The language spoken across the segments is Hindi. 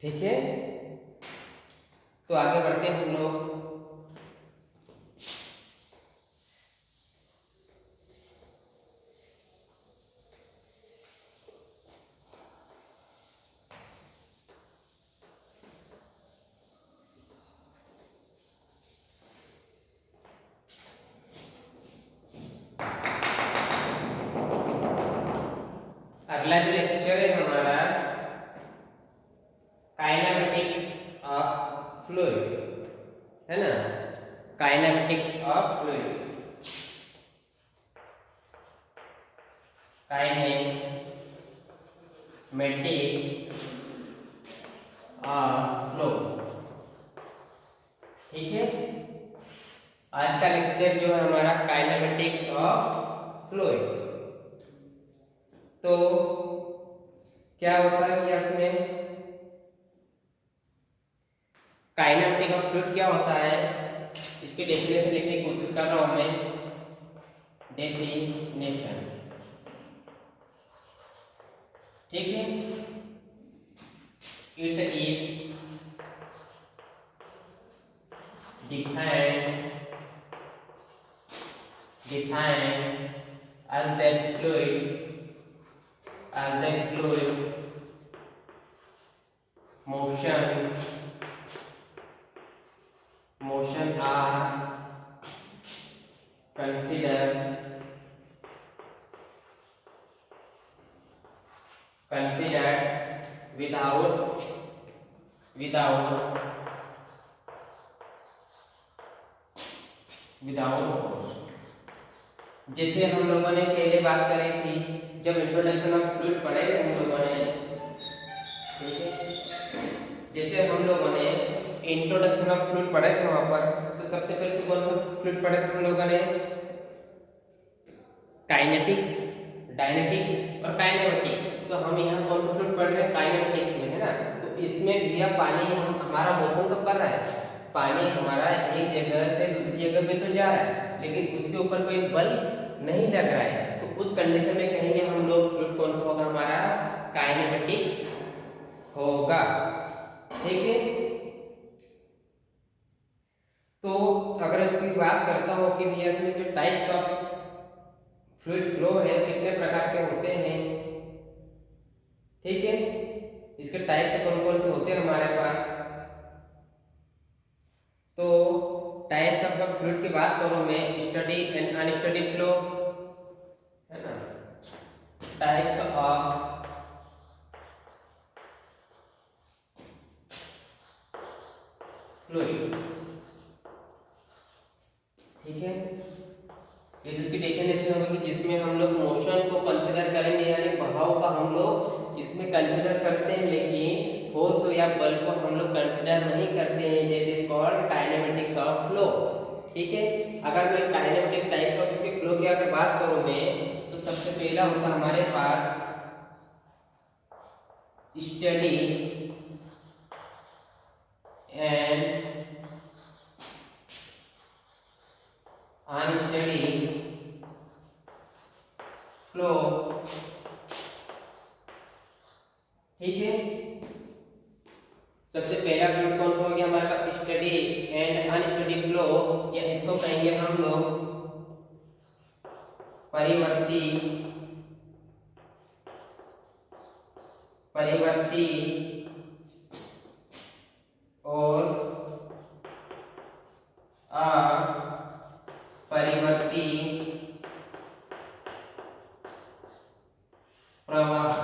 ठीक है, तो आगे बढ़ते हैं हम लोग। अगला जो लेक्चर है हमारा काइनेमेटिक्स ऑफ फ्लूइड, है ना, kinematics of fluid, kinematics of flow. ठीक है, आज का लेक्चर जो है हमारा काइनेमेटिक्स ऑफ फ्लूइड। तो क्या होता है कि इसमें काइनेमेटिक ऑफ फ्लूइड क्या होता है, इसकी डेफिनेशन लिखने की कोशिश कर रहा हूं मैं। डेफिनेशन, ठीक है, it is defined as that fluid motion are considered without force। जैसे हम लोगों ने पहले बात करी थी जब इंट्रोडक्शन ऑफ फ्लूइड पढ़े थे हम लोगों ने, ठीक है, जैसे हम लोगों ने इंट्रोडक्शन ऑफ फ्लूइड पढ़े थे वहां पर, तो सबसे पहले तो कौन सा फ्लूइड पढ़े थे हम लोगों ने, काइनेटिक्स, डायनेटिक्स और काइनेमेटिक्स। तो हम यहाँ कौन सा फ्लूइड पढ़ रहे हैं, काइनेमेटिक्स में, है ना। तो इसमें भैया पानी हमारा मोशन तो कर रहा है, पानी हमारा एक जगह से दूसरी जगह पे तो जा रहा है, लेकिन उसके ऊपर कोई बल नहीं लग रहा है। तो उस कंडीशन में कहेंगे हम लोग फ्लूइड कौन सा होगा, हमारा काइनेमेटिक्स होगा। ठीक है, तो अगर इसकी बात करता हूँ कि भैया इसमें जो टाइप्स ऑफ फ्लूइड फ्लो है कितने प्रकार के होते हैं, ठीक है, इसके टाइप्स कौन कौन से होते हैं हमारे पास। तो टाइप्स ऑफ फ्लूइड की बात करूं मैं, स्टडी एंड अनस्टडी फ्लो, है ना, टाइप्स ऑफ फ्लूइड, ठीक है, ये जिसकी डेफिनेशन होगी जिसमें हम लोग मोशन को कंसीडर करेंगे, यानी बहाव का हम लोग इसमें कंसीडर करते हैं, लेकिन फोर्स या बल को हम लोग कंसीडर नहीं करते हैं। That is called kinematics of flow. ठीक है, अगर मैं काइनेमेटिक टाइप्स ऑफ इसके फ्लो की अगर बात करूं मैं, तो सबसे पहला होता हमारे पास स्टडी एंड अनस्टडी फ्लो। ठीक है, सबसे पहला फ्लूइड कौन सा हो गया हमारे पास, स्टडी एंड अनस्टडी फ्लो, या इसको कहेंगे हम लोग परिवर्ती और अपरिवर्ती प्रवाह।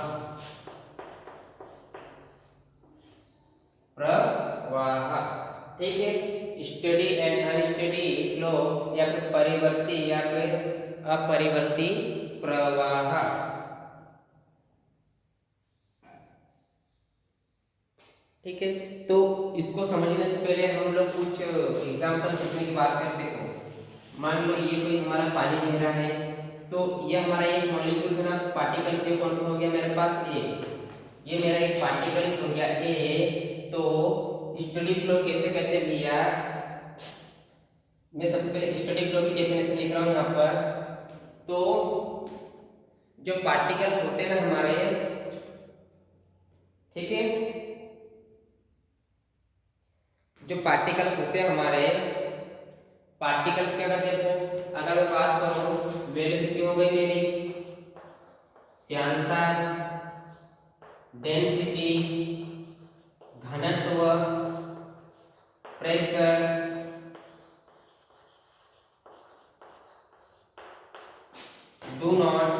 ठीक है, स्टडी एंड अनस्टडी फ्लो, या फिर परिवर्ती या फिर अपरिवर्ती प्रवाह। ठीक है, तो इसको समझने से पहले हम लोग कुछ एग्जांपल सीखने की बात करते हैं। मान लो ये कोई हमारा पानी बह रहा है, तो ये हमारा एक मॉलिक्यूल से ना पार्टिकल से कौन सा हो गया मेरे पास ए, ये मेरा एक पार्टिकल हो गया ए। तो स्टडी फ्लो कैसे कहते हैं भैया, मैं सबसे पहले स्टडी फ्लो की डेफिनेशन लिख रहा हूं यहाँ पर। तो जो पार्टिकल्स होते हैं ना हमारे, ठीक है, जो पार्टिकल्स होते हैं हमारे, पार्टिकल्स क्या करते हैं, अगर मैं बात करूं वेलोसिटी हो गई मेरी, श्यानता, डेंसिटी, घनत्व, pressure, do not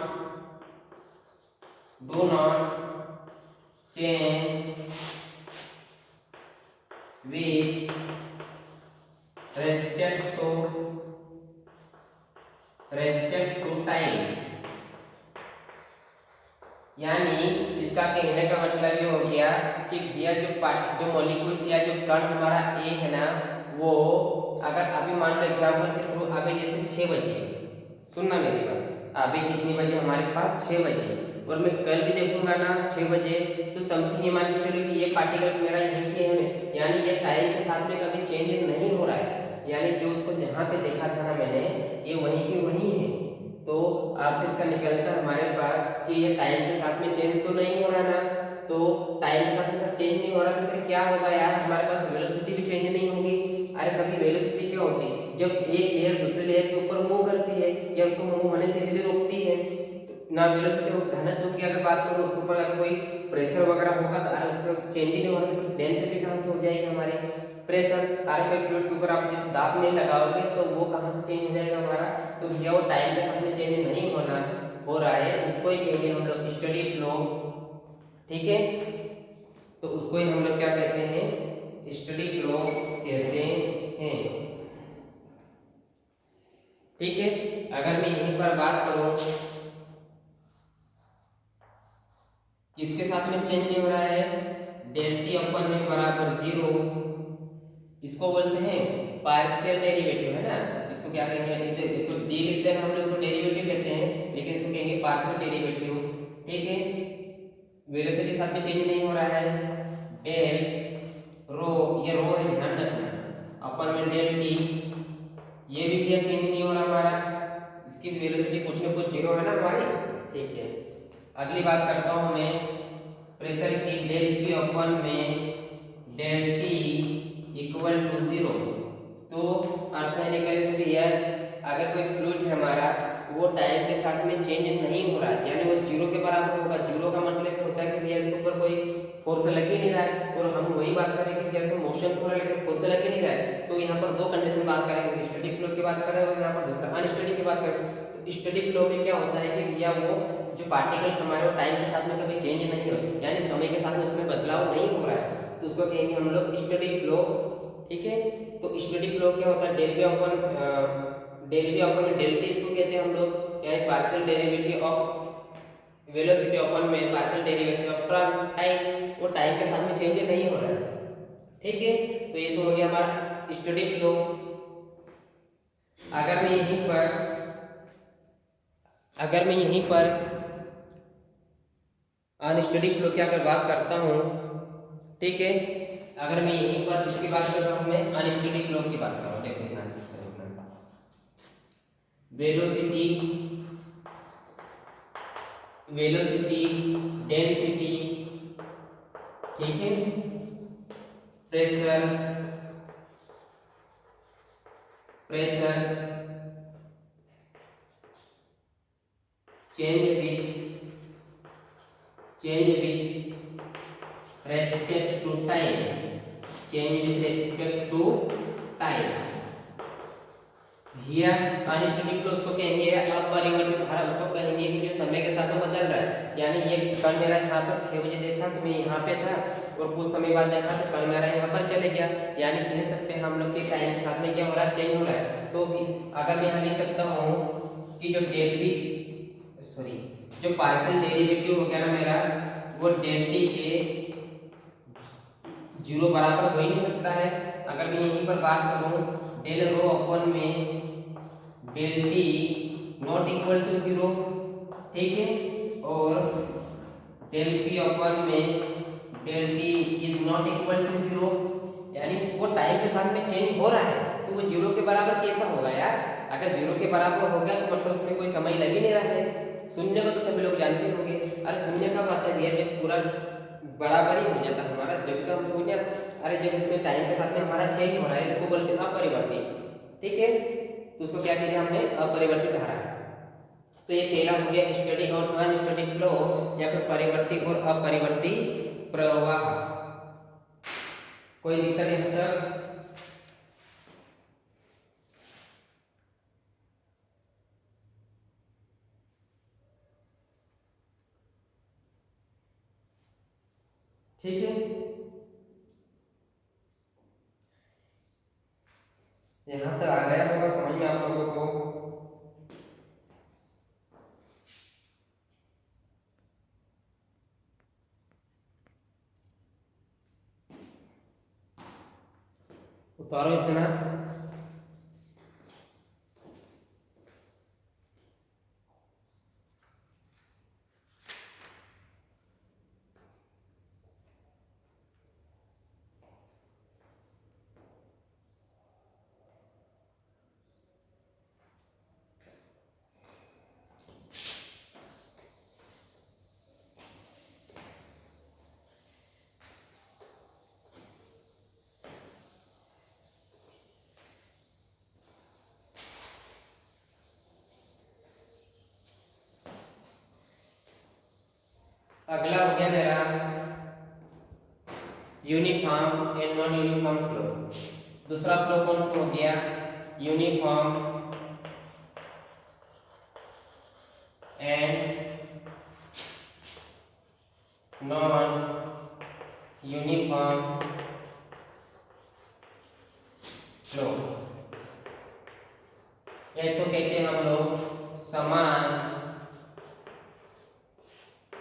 change with respect to time। यानी इसका कहने का मतलब ये हो गया कि भैया जो मॉलिक्यूल्स या जो कण हमारा ए है ना, वो अगर अभी मान लो एग्जांपल के थ्रू अभी जैसे 6 बजे, सुनना मेरी बात, अभी कितने बजे हमारे पास 6 बजे, और मैं कल भी देखूंगा ना 6 बजे, तो समथिंग ये मान के चलो कि ये पार्टिकल्स मेरा यहीं के हैं, यानी ये टाइम के साथ में कभी चेंज नहीं हो रहा है, यानी जो उसको जहाँ पे देखा था ना मैंने, ये वहीं के वहीं है। तो आप इसका निकलता है हमारे पास कि ये टाइम के साथ में चेंज तो नहीं हो रहा ना, तो टाइम के साथ चेंज नहीं हो रहा तो फिर क्या होगा यार, हमारे पास वेलोसिटी भी चेंज नहीं होगी। अरे कभी वेलोसिटी क्या होती है, जब एक लेयर दूसरे लेयर के ऊपर मूव करती है या उसको मूव होने से इजीली रोकती है, ना वेलोसिटी हो। घनत्व की अगर बात करूँ, उसके ऊपर अगर कोई प्रेशर वगैरह होगा तो अरे उस पर चेंज ही नहीं हो रहा, तो डेंसिटी कहाँ से हो जाएगी हमारी, प्रेशर। अरे कोई फ्लूइड के ऊपर आप जिस दाब में लगाओगे तो वो कहाँ से चेंज हो जाएगा हमारा, तो भैया वो टाइम के साथ में चेंज नहीं हो रहा है, उसको ही कहेंगे हम लोग स्टडी फ्लो। ठीक है, तो उसको ही हम लोग क्या कहते हैं, स्टडी फ्लो कहते हैं। ठीक है, अगर मैं यहीं पर बात करूं किसके साथ में चेंज नहीं हो रहा है, डेल टी अपन में बराबर 0, इसको बोलते हैं पार्शियल डेरिवेटिव, है ना। इसको क्या कहेंगे, तो डी लिखते हैं हम लोग, इसको डेरिवेटिव कहते हैं, लेकिन इसको कहेंगे पार्शियल डेरिवेटिव। ठीक है, वेलोसिटी के साथ में चेंज नहीं हो रहा है, डेल रो, ये रो है ध्यान रखना, अपन में डेल टी, ये भी भैया चेंज नहीं हो रहा हमारा, इसकी वेलोसिटी कुछ ना कुछ 0 है ना हमारी। ठीक है, अगली बात करता हूँ मैं प्रेशर की, डेल पी अपन में डेल टी इक्वल टू 0। तो अर्थ है निकल भैया, अगर कोई फ्लूइड है हमारा, वो टाइम के साथ में चेंज नहीं हो रहा है, यानी वो 0 के बराबर होगा। 0 का मतलब क्या होता है कि भैया इसके ऊपर कोई फोर्स लग ही नहीं रहा है, और हम वही बात करें कि भैया इसमें मोशन हो रहा है लेकिन फोर्स लग ही नहीं रहा है। तो यहाँ पर दो कंडीशन बात करेंगे, स्टडी फ्लो की बात कर रहे हो, यहाँ पर दूसरा अनस्टडी की बात करें। तो स्टडी फ्लो में क्या होता है कि भैया वो जो पार्टिकल्स हमारे टाइम के साथ में कभी चेंज नहीं हो, यानी समय के साथ में उसमें बदलाव नहीं हो रहा है, तो उसको कहेंगे हम लोग स्टडी फ्लो। ठीक है, तो स्टडी फ्लो क्या होता है, del V upon del T इसको कहते हैं हम लोग, यानी partial derivative of velocity upon में पार्शियल डेरिवेटिव ऑफ टाइम, वो टाइम के साथ में चेंज नहीं हो रहा है। ठीक है, तो ये तो हो गया हमारा स्टडी फ्लो। अगर मैं यहीं पर अनस्टडी फ्लो की अगर बात करता हूँ, ठीक है, अगर मैं यहीं पर किसकी बात कर रहा हूँ, मैं अनस्टडी फ्लो की बात कर रहा हूँ। देखो ध्यान से इसको देखना, वेलोसिटी, डेंसिटी, ठीक है, pressure, change with respect to time, here unsteady flow उसको कहेंगे अपरिवर्तित धारा, उसको कहेंगे कि जो समय के साथ में बदल रहा है, यानी ये कण मेरा यहाँ पर 6 बजे देखा तो मैं यहाँ पे था, और कुछ समय बाद देखा तो कण मेरा यहाँ पर चले गया, यानी कह सकते हैं हम लोग के टाइम के साथ में क्या हो रहा है, चेंज हो रहा है। तो अगर मैं यहाँ लिख सकता हूँ कि जो पार्शियल डेरिवेटिव हो गया ना मेरा, वो डेल टी के 0 बराबर हो ही नहीं सकता है। अगर मैं यहीं पर बात करूँ, डेल रो अपन में del T not equal to 0, ठीक है, और डेल पी अपन में del T is not equal to 0, यानी वो टाइम के साथ में चेंज हो रहा है, तो वो 0 के बराबर कैसा होगा यार। अगर 0 के बराबर हो गया तो मतलब उसमें कोई समय लग ही नहीं रहा है। शून्य को तो सभी लोग जानते होंगे। अरे शून्य कब आता है भैया, जब पूरा बराबर ही हो जाता है हमारा, जब तो हम सोचे अरे जब इसमें टाइम के साथ में हमारा चेंज हो रहा है इसको बोलते हैं अपरिवर्ती, ठीक है। तो उसको क्या किया हमने अपरिवर्तित धारा। तो ये पहला हो गया स्टडी और अनस्टडी फ्लो या फिर परिवर्ती और अपरिवर्ती प्रवाह। कोई दिक्कत है सर? ठीक है, यहाँ तक आ गया होगा समझ में आप लोगों को। उतारो इतना। अगला हो गया मेरा uniform and non uniform flow. दूसरा फ्लो कौन सा हो गया? Uniform and non uniform flow. ऐसो कहते हैं हम लोग समान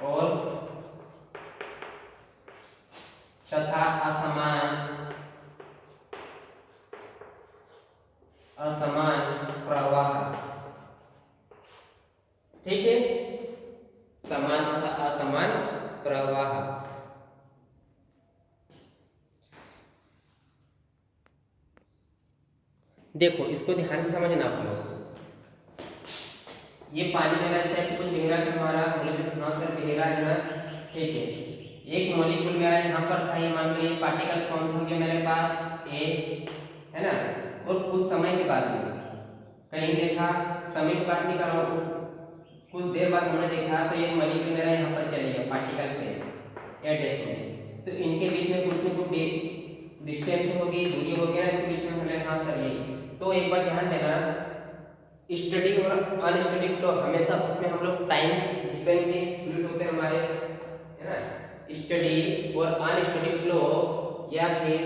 और तथा असमान प्रवाह। ठीक है, समान तथा असमान प्रवाह। देखो इसको ध्यान से समझना आप लोग। ये पानी मेरा इस टाइप से कुछ बह रहा है हमारा बह रहा है ना, ठीक है। एक मॉलिक्यूल मेरा यहाँ पर था, ये मान लो ये पार्टिकल्स कौन से होंगे मेरे पास ए, है ना। और कुछ समय के बाद में कहीं देखा, समय की बात नहीं कर रहा हूँ, कुछ देर बाद हमने देखा तो एक मॉलिक्यूल मेरा यहाँ पर चले गया पार्टिकल से ए डैश में। तो इनके बीच में कुछ न कुछ डिस्टेंस होगी, दूरी होगी ना, इसके बीच में हमने हाँ सर ये। तो एक बार ध्यान देना, स्टडी और अनस्टडी फ्लो हमेशा उसमें हम लोग टाइम डिपेंडेंट फ्लूइड होते हैं हमारे, है ना। स्टडी और अनस्टडी फ्लो या फिर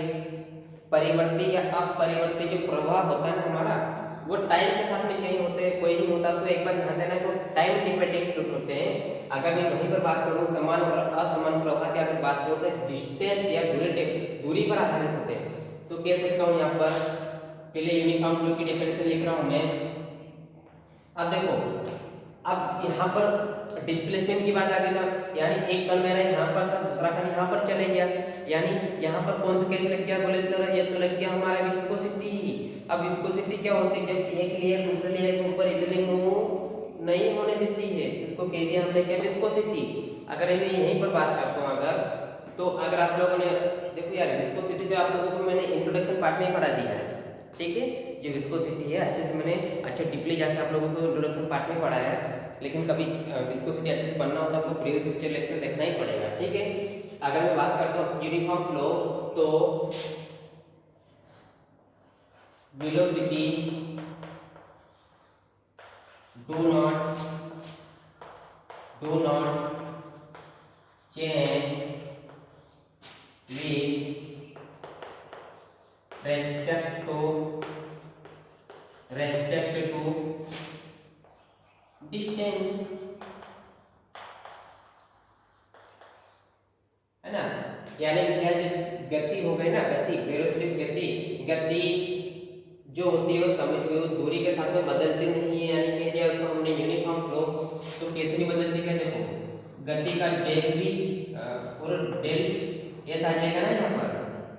परिवर्ती या अपरिवर्ती जो प्रवाह होता है ना हमारा, वो टाइम के साथ में चेंज होते हैं, कोई नहीं होता। तो एक बार ध्यान देना, वो टाइम डिपेंडेंट फ्लूइड होते हैं। अगर मैं वहीं पर बात करूँ समान और असमान प्रवाह की अगर बात करूँ तो डिस्टेंस या दूरी पर आधारित होते हैं। तो कह सकता हूँ यहाँ पर पहले यूनिफॉर्म फ्लो की डेफिनेशन लिख रहा हूँ मैं। अब देखो, अब यहाँ पर डिस्प्लेसमेंट की बात आ गई ना, यानी एक कण मेरा यहाँ पर था, दूसरा कण यहाँ पर चले गया, यानी यहाँ पर कौन सा केस लग गया? बोले सर ये तो लग गया हमारा विस्कोसिटी। अब विस्कोसिटी क्या होती है? जब एक लेयर दूसरे लेयर के ऊपर इजीली मूव नहीं होने देती है, इसको कह दिया हमने क्या? विस्कोसिटी। अगर मैं यहीं पर बात करता हूँ अगर, तो अगर आप लोगों ने देखो यार, विस्कोसिटी तो आप लोगों को मैंने इंट्रोडक्शन पार्ट में ही पढ़ा दिया है, ठीक है। ये विस्कोसिटी है, अच्छे से मैंने अच्छा डीपली जाके आप लोगों को इंट्रोडक्शन पार्ट में पढ़ाया है। लेकिन कभी विस्कोसिटी अच्छे से पढ़ना होता है तो प्रीवियस लेक्चर देखना ही पड़ेगा, ठीक है। अगर मैं बात करता हूँ यूनिफॉर्म फ्लो, तो velocity do not change with respect to distance, है ना। यानी क्या जिस गति हो गई ना, गति वेलोसिटी गति जो होती है वो समय वो दूरी के साथ में बदलती नहीं है, यानी कह दिया उसको हमने यूनिफॉर्म फ्लो। तो कैसे नहीं बदलती है? देखो गति का डेल भी और डेल एस आ जाएगा ना यहाँ पर।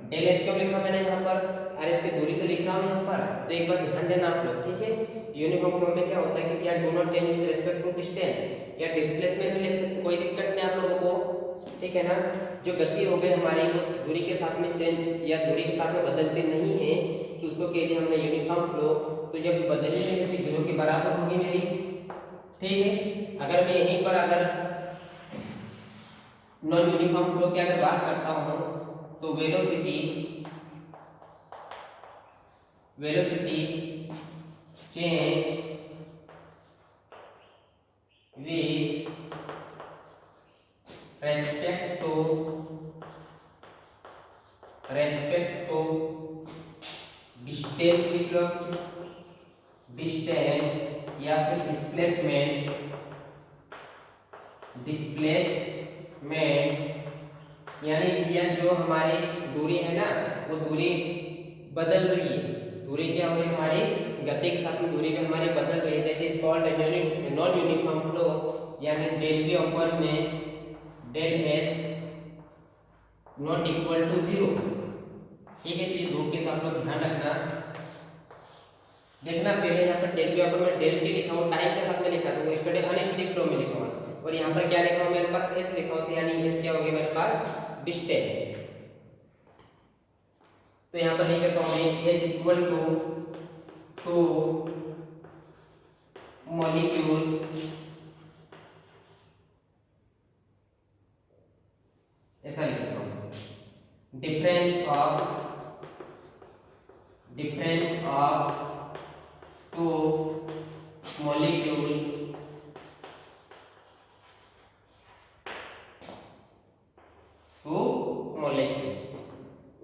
डेल एस क्यों लिखा मैंने यहाँ पर? अरे इसकी दूरी तो लिख रहा हूँ यहाँ पर, तो एक बार ध्यान देना आप लोग, ठीक है। यूनिफॉर्म फ्लो में क्या होता है कि या do not change with respect to distance या डिस्प्लेसमेंट भी लिख सकते, कोई दिक्कत नहीं आप लोगों को, ठीक है ना। जो गति हो गई हमारी वो दूरी के साथ में चेंज या दूरी के साथ में बदलते नहीं है, तो उसको कह दिया हमने यूनिफॉर्म फ्लो। तो जब बदलनी है तो 0 के बराबर होगी मेरी, ठीक है। अगर मैं यहीं पर अगर नॉन यूनिफॉर्म फ्लो की अगर बात करता हूँ तो velocity change with respect to distance लिख लो, डिस्टेंस या फिर डिस्प्लेसमेंट यानी यह जो हमारी दूरी है ना वो दूरी बदल रही है। दूरी क्या हो रही है हमारी गति के साथ में दूरी भी हमारी बदल रही है। That is called non uniform flow, यानी डेल के ऊपर में del S not equal to 0, ठीक है। तो ये दो के साथ में ध्यान रखना। देखना पहले यहाँ पर डेल के ऊपर में डेल टी लिखा हुआ टाइम के साथ में लिखा था, वो स्टडी अनस्टडी फ्लो में लिखा हुआ, और यहाँ पर क्या लिखा हुआ मेरे पास एस लिखा हुआ, यानी एस क्या हो गया मेरे पास डिस्टेंस। तो यहाँ पर लिख देता हूँ मैं एस इक्वल टू मॉलिक्यूल्स ऐसा लिखता हूँ, डिफरेंस ऑफ टू मॉलिक्यूल्स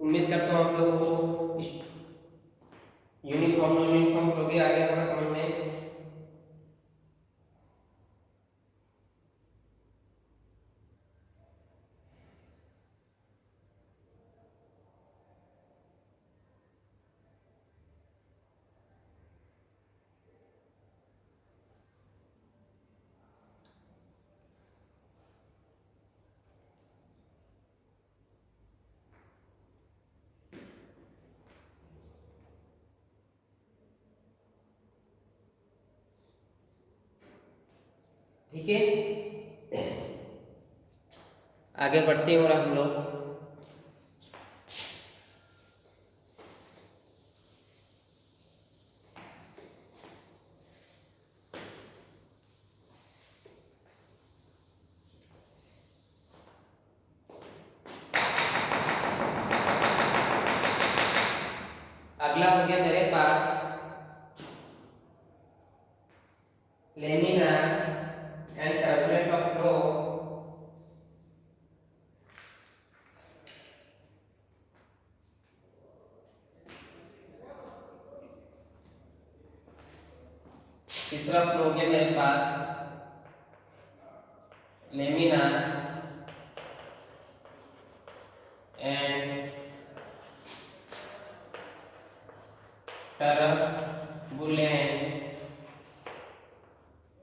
उम्मीद करता हूँ आप लोगों को यूनिफॉर्म नॉन यूनिफॉर्म फ्लो भी आ गया होगा समझ में। ठीक है, आगे बढ़ते हैं और हम लोग अगला हो गया मेरे पास laminar and turbulent of flow. तीसरा फ्लो हो गया मेरे पास लेमिनार एंड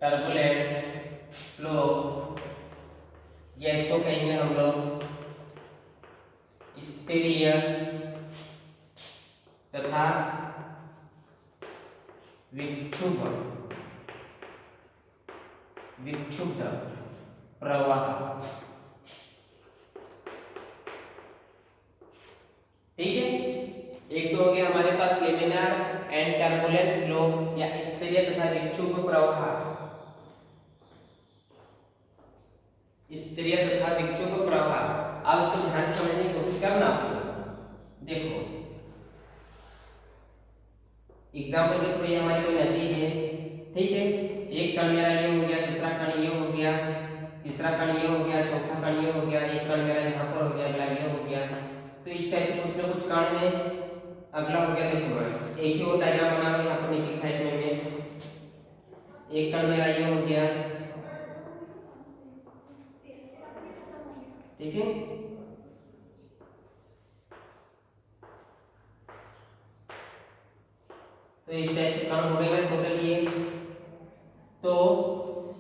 टर्बुलेंट फ्लो, या इसको कहेंगे हम लोग स्टीरिय तथा विक्षुब्ध प्रवाह। ठीक है, एक तो हो गया हमारे पास लेमिनार एंड टर्बुलेंट फ्लो या स्टीरिय तथा विक्षुब्ध प्रवाह। स्टीरिय तथा विक्षुब्ध प्रवाह, अब इसको ध्यान से समझने की कोशिश करना। आपको देखो एग्जाम्पल के थ्रू हमारी कोई नदी है, ठीक है। एक कण मेरा ये हो गया, दूसरा कण ये हो गया, तीसरा कण ये हो गया, चौथा कण ये हो गया, एक कण मेरा यहाँ पर हो गया, अगला ये हो गया। तो इस टाइप से कुछ ना कुछ कण है। अगला हो गया देखो एक ही और डायग्राम बना रहा हूँ यहाँ पर नीचे साइड में मैं, एक कण मेरा ये हो गया, ठीक है। तो इस टाइप से कण हो गए टोटल ये। तो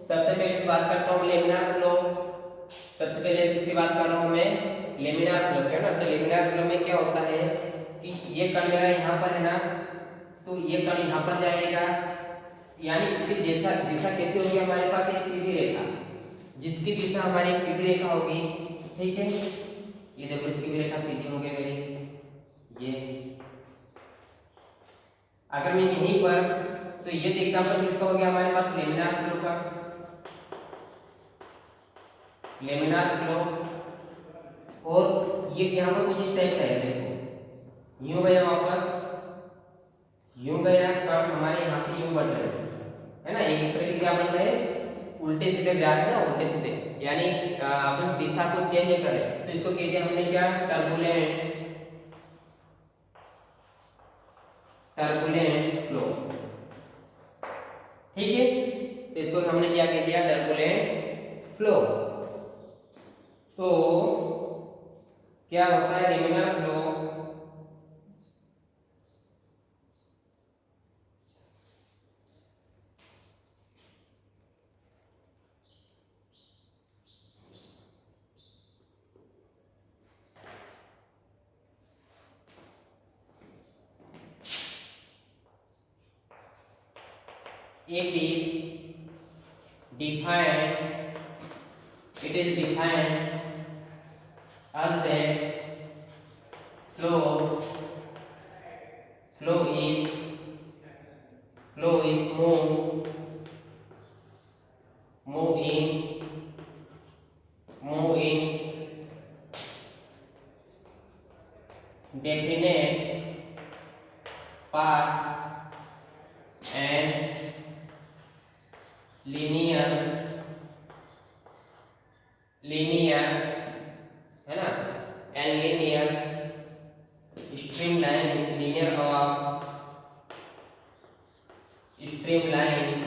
सबसे पहले बात करता हूँ लेमिनार फ्लो। सबसे पहले किसकी बात कर रहा हूँ मैं, लेमिनार फ्लो है ना। तो लेमिनार फ्लो में क्या होता है कि ये कण मेरा यहाँ पर है ना, तो ये कण यहाँ पर जाएगा, यानी इसकी दिशा कैसे होगी हमारे पास एक सीधी रेखा, जिसकी दिशा हमारी एक सीधी रेखा होगी, ठीक है, ये देखो इसकी भी रेखा सीधी हो गई मेरी। ये अगर मैं यहीं पर, तो ये तो एग्जांपल किसका हो गया हमारे पास, लेमिनार फ्लो का, लेमिनार फ्लो। और ये यहाँ पर कुछ इस टाइप से है, देखो यूं गया वापस, यूं गया, कण हमारे यहाँ से यूं बढ़ रहे हैं, है ना, एक दूसरे के क्या बन रहे हैं, उल्टे सीधे जा रहे हैं ना, उल्टे सीधे, यानी अपन दिशा को चेंज करें तो इसको कहते हैं हमने क्या, टर्बुलेंट, टर्बुलेंट फ्लो। ठीक है, तो इसको हमने क्या कह दिया, टर्बुलेंट फ्लो। तो क्या होता है laminar flow, it is defined, it is defined as that flow, flow is, flow is move in, move in definite path and linear, linear, है ना, and linear streamline, linear और streamline,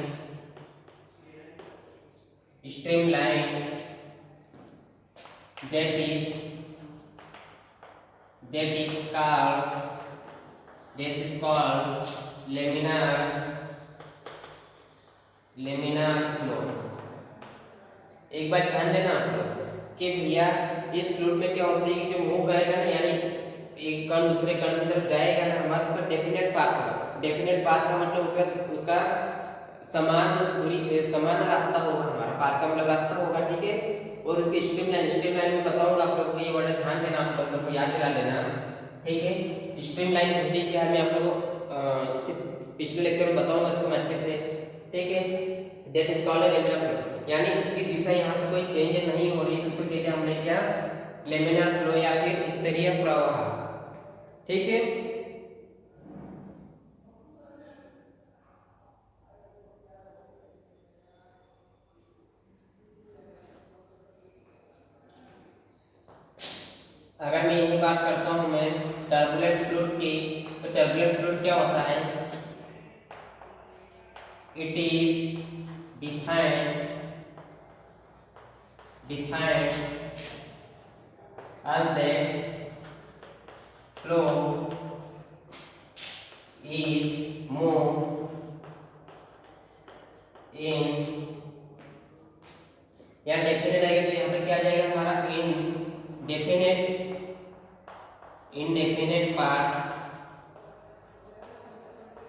streamline, that is, that is called, this is called laminar, laminar flow। एक बार ध्यान देना आप लोग कि भैया इस फ्लूइड में क्या होता है कि जो मूव करेगा ना, यानी एक कण दूसरे कण की तरफ जाएगा ना, हमारा उसका डेफिनेट पाथ होगा। डेफिनेट पाथ का मतलब होगा उसका समान दूरी, समान रास्ता होगा, हमारा पाथ का मतलब रास्ता होगा, ठीक है। और उसकी स्ट्रीमलाइन, स्ट्रीमलाइन में बताऊंगा आप लोग को, ये वर्ड ध्यान देना, आप लोगों को याद दिला देना, ठीक है। स्ट्रीमलाइन होती क्या है, मैं आप लोगों को इसी पिछले लेक्चर में बताऊंगा इसको मैं अच्छे से, ठीक है। That is called laminar flow, यानी उसकी दिशा यहाँ से कोई चेंज नहीं हो रही है, तो उसको कहते हैं हमने क्या, लेमिनार फ्लो या फिर स्तरीय प्रवाह, ठीक है। अगर मैं यही बात करता हूँ मैं टर्बुलेंट फ्लूइड की, तो टर्बुलेंट फ्लूइड क्या होता है, it is defined, defined as that flow is move in, या डेफिनेट आएगा तो यहाँ पर क्या आ जाएगा हमारा, इन definite, indefinite part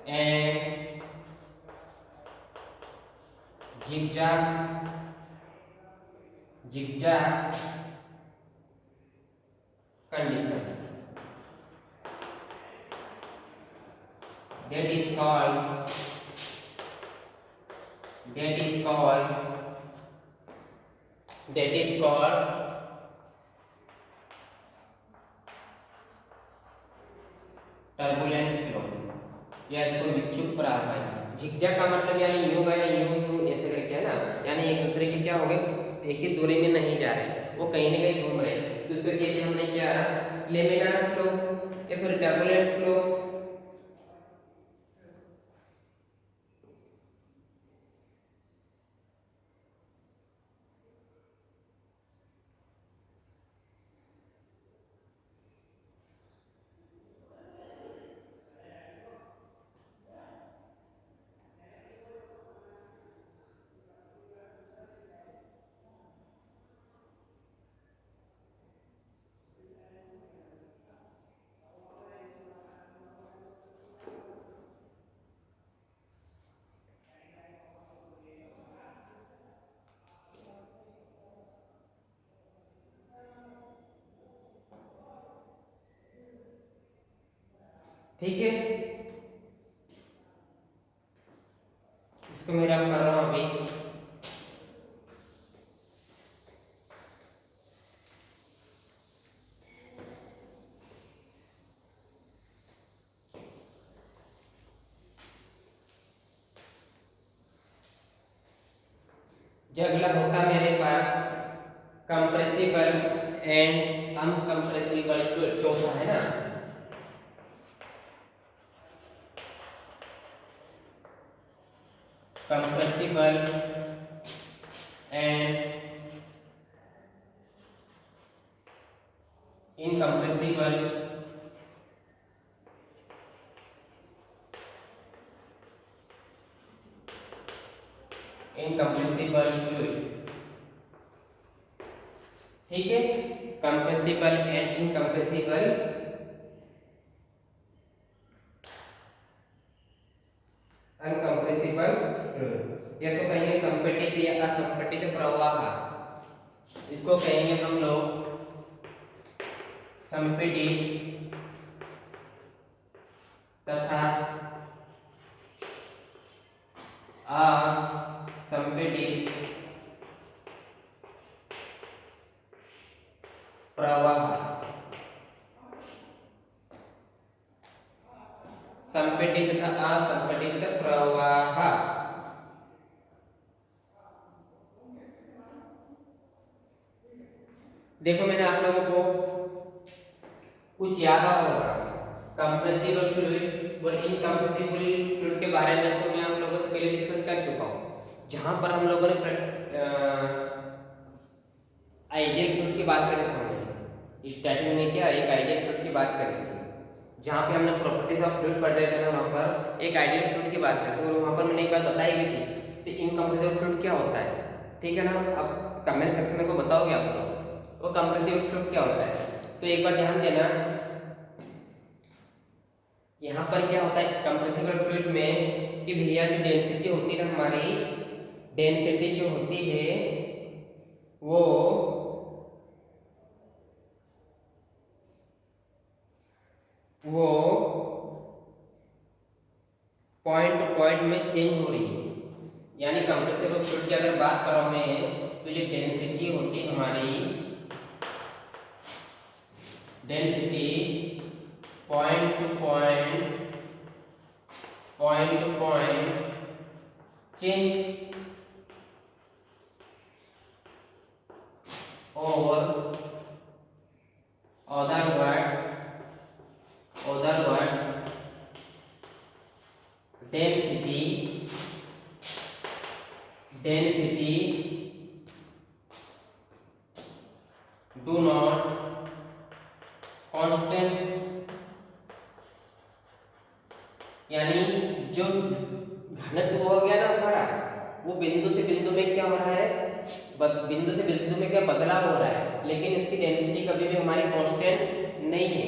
and zigzag, zigzag condition, that is called, that is called, that is called turbulent flow, या इसको विक्षुब्ध प्रवाह है। झिकझैक का मतलब यानी यूं गया, यूं ऐसे करके, है ना, यानी एक दूसरे के क्या हो गए, एक ही दूरी में नहीं जा रहे, वो कहीं ना कहीं घूम रहे, तो उसके लिए हमने क्या, laminar flow, sorry turbulent flow. ठीक है, इसको मैं रब कर रहा हूं अभी। जो अगला होता मेरे पास कंप्रेसिबल एंड अनकंप्रेसिबल फ्लूइड, चौथा है ना। Compressible and incompressible incompressible fluid. ठीक है, कंप्रेसिबल एंड इनकंप्रेसिबल अनकंप्रेसिबल फ्लूइड। इसको कहेंगे संपीड़ित या असंपीड़ित प्रवाह। इसको कहेंगे हम लोग संपीड़ित तथा असंपीड़ित प्रवाह। संपीड़ित तथा असंपीड़ित प्रवाह। देखो मैंने आप लोगों को कुछ याद आ होगा कंप्रेसिबल फ्लूइड और इनकंप्रेसिबल फ्लूइड के बारे में, तो मैं आप लोगों से पहले डिस्कस कर चुका हूँ। जहां पर हम लोगों ने आइडियल फ्लूइड की बात करी थी, हमने स्टार्टिंग में क्या एक आइडियल फ्लूइड की बात करी थी। जहाँ पे हमने प्रॉपर्टीज ऑफ फ्लूइड पढ़ रहे थे ना, वहाँ पर एक आइडियल फ्लूइड की बात करी थी और वहाँ पर मैंने एक बात बताई भी थी कि इनकंप्रेसिबल फ्लूइड क्या होता है। ठीक है ना, अब कमेंट सेक्शन में को बताओगे आप लोग वो कंप्रेसिबल फ्लूइड क्या होता है। तो एक बार ध्यान देना, यहाँ पर क्या होता है कंप्रेसिबल फ्लूइड में कि भैया जो डेंसिटी होती है ना, हमारी डेंसिटी जो होती है वो पॉइंट टू पॉइंट में चेंज हो रही है। यानी कंप्रेसिबल फ्लूइड की अगर बात करो मैं, तो जो डेंसिटी होती है हमारी, density point two point change और other words density do not constant। यानी जो घनत्व हो गया ना हमारा, वो बिंदु से बिंदु में क्या हो रहा है, बिंदु से बिंदु में क्या बदलाव हो रहा है, लेकिन इसकी डेंसिटी कभी भी हमारी कांस्टेंट नहीं है।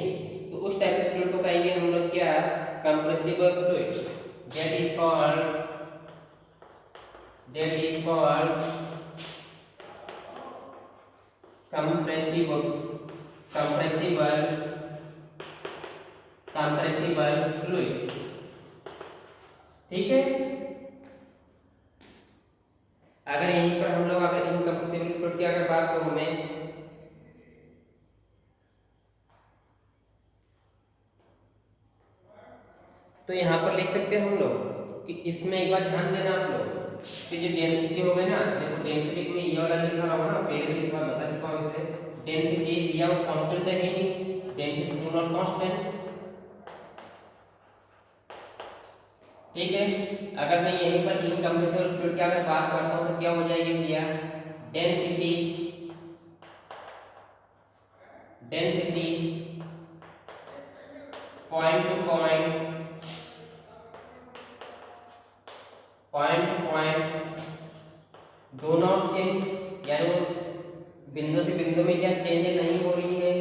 तो उस टाइप से फ्लूइड को कहेंगे हम लोग क्या, compressible fluid. That is called compressible fluid. ठीक है, अगर यहीं पर हम लोग अगर इनकंप्रेसिबल फ्लूइड की अगर बात करूं मैं, तो यहाँ पर लिख सकते हैं हम लोग कि इसमें एक बार ध्यान देना आप लोग कि जो डेंसिटी हो गई ना, देखो डेंसिटी में ये वाला लिखा रहा ना, पहले भी एक बार बता चुका हूं इसे। डेंसिटी या वो कांस्टेंट है ही नहीं, डेंसिटी डू नॉट कांस्टेंट। ठीक है, अगर मैं यहीं पर इनकंप्रेसिबल फ्लूइड की अगर बात करता हूं तो क्या हो जाएगी भैया, density point two point do not change. यानी वो बिंदु से बिंदु में क्या चेंज नहीं हो रही है,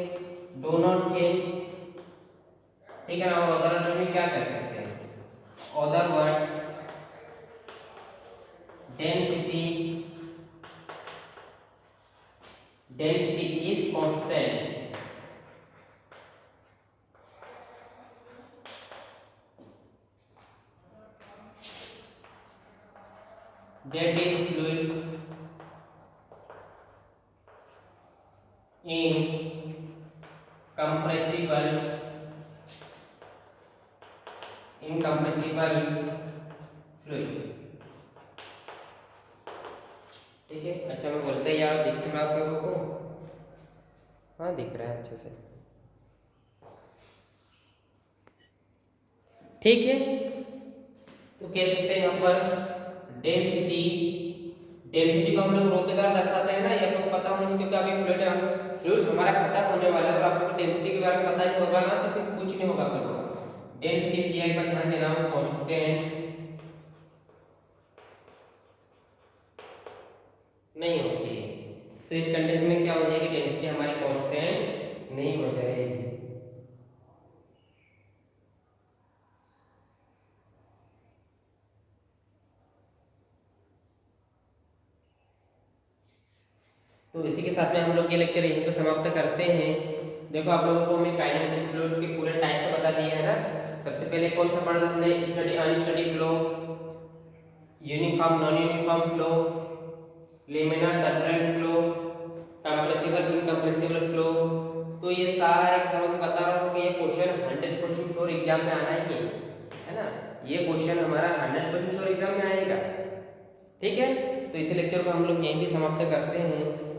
डू नॉट चेंज। ठीक है ना, और अदर वर्ड में क्या कह सकते हैं, other words density is constant. that is fluid in incompressible fluid। ठीक है, अच्छा मैं बोलते ही यार दिख रहा आप लोगों को? हाँ दिख रहा है अच्छे से। ठीक है, तो कह सकते हैं यहाँ पर डेंसिटी को हम लोग रो के द्वारा दर्शाते हैं ना, ये आप लोग को पता होना चाहिए क्योंकि अभी फ्लूइड हमारा खत्म होने वाला है और आप लोग को डेंसिटी के बारे में पता नहीं होगा ना तो फिर कुछ नहीं होगा आप लोगों को। डेंसिटी पीआई पर ध्यान देना, कांस्टेंट नहीं होती है, तो इस कंडीशन में क्या हो जाएगी, डेंसिटी हमारी कांस्टेंट नहीं हो जाएगी। तो इसी के साथ में हम लोग ये लेक्चर यहीं पर समाप्त करते हैं। देखो आप लोगों को मैं काइनेमेटिक्स फ्लूइड के पूरे टाइप्स बता दिए हैं ना। सबसे पहले कौन सा पढ़ा हमने, study unsteady flow, uniform non uniform flow, laminar turbulent flow, compressible incompressible flow. तो ये सारे मैं बता रहा हूँ कि ये क्वेश्चन 100% श्योर एग्जाम में आना ही है ना, ये क्वेश्चन हमारा 100% श्योर एग्जाम में आएगा। ठीक है, तो इसी लेक्चर को हम लोग यहीं भी समाप्त करते हैं।